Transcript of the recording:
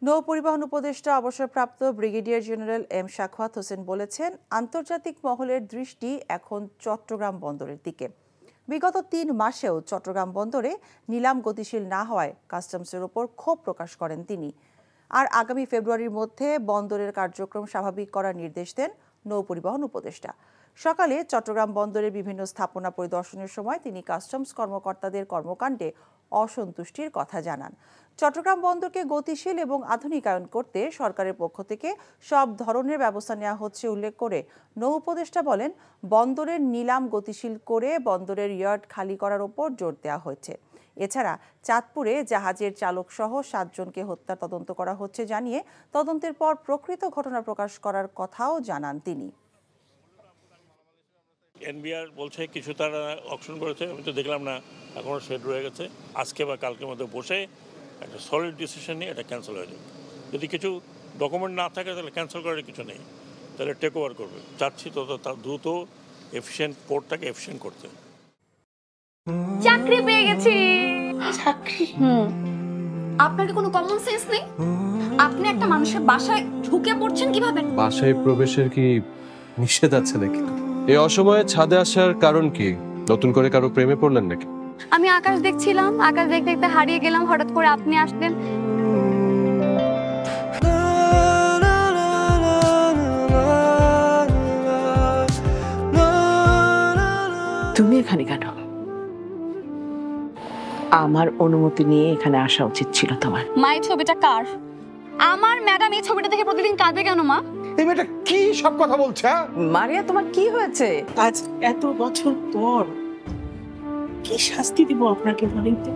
নৌ পরিবহন উপদেষ্টা অবসরপ্রাপ্ত brigadier general M Sakhawat Hossain বলেছেন, আন্তর্জাতিক মহলের দৃষ্টি এখন চট্টগ্রাম বন্দরের দিকে। বিগত ৩ মাসেও চট্টগ্রাম বন্দরে নিলাম গতিশীল না হওয়ায় কাস্টমসের ওপর ক্ষোভ প্রকাশ করেন তিনি। আর আগামী ফেব্রুয়ারির মধ্যে বন্দরের কার্যক্রম স্বাভাবিক করার নির্দেশ দেন নৌ পরিবহন উপদেষ্টা। সকালে চট্টগ্রাম বন্দরের বিভিন্ন স্থাপনা পরিদর্শনের সময় তিনি কাস্টমস কর্মকর্তাদের কর্মকাণ্ডে অসন্তুষ্টির কথা জানান। চট্টগ্রাম বন্দরকে গতিশীল এবং আধুনিকায়ন করতে সরকারের পক্ষ থেকে সব ধরনের ব্যবস্থা নেওয়া হচ্ছে উল্লেখ করে নৌ উপদেষ্টা বলেন, বন্দরের নিলাম গতিশীল করে বন্দরের ইয়ার্ড খালি করার ওপর জোর দেওয়া হয়েছে। এছাড়া চাঁদপুরে জাহাজের চালক সহ 7 জনকে হত্যার তদন্ত করা হচ্ছে জানিয়ে তদন্তের পর প্রকৃত ঘটনা প্রকাশ করার কথাও জানান তিনি। এনবিআর বলছে কিছু তারা অকশন করেছে, আমি তো দেখলাম না, এখনও শেড রয়ে গেছে। আজকে বা কালকের মধ্যে বসে একটা সলিড ডিসিশন নিয়ে এটা ক্যান্সেল হয়ে যাবে। যদি কিছু ডকুমেন্ট না থাকে তাহলে ক্যান্সেল করার কিছু নেই, তাহলে টেক ওভার করবে। চাচ্ছি তো দ্রুত এফিশিয়েন্ট পোর্টটাকে এফিশিয়েন্ট করতে। চাকরি পেয়ে গেছি। চাকরি? আপনার কোনো কমন সেন্স নেই? আপনি একটা মানুষের বাসায় ঢুকে পড়ছেন কিভাবে? বাসায় প্রবেশের কি নিষেধ আছে নাকি? এই অসময়ে ছাদে আসার কারণ কি? নতুন করে কারো প্রেমে পড়লেন নাকি? আমি আকাশ দেখছিলাম, আকাশ দেখতে দেখতে হারিয়ে গেলাম, হঠাৎ করে আপনি আসলেন। তুমি এখানে কেন? আমার অনুমতি নিয়ে এখানে আসা উচিত ছিল তোমার। মা, এই ছবিটা কার? আমার ম্যাডাম এই ছবিটা দেখে প্রতিদিন কাঁদে কেন মা? এই মেয়েটা কি সব কথা বলছে? মারিয়া, তোমার কি হয়েছে? আজ এত বছর পর কি শাস্তি দিব আপনাকে বলেন তো?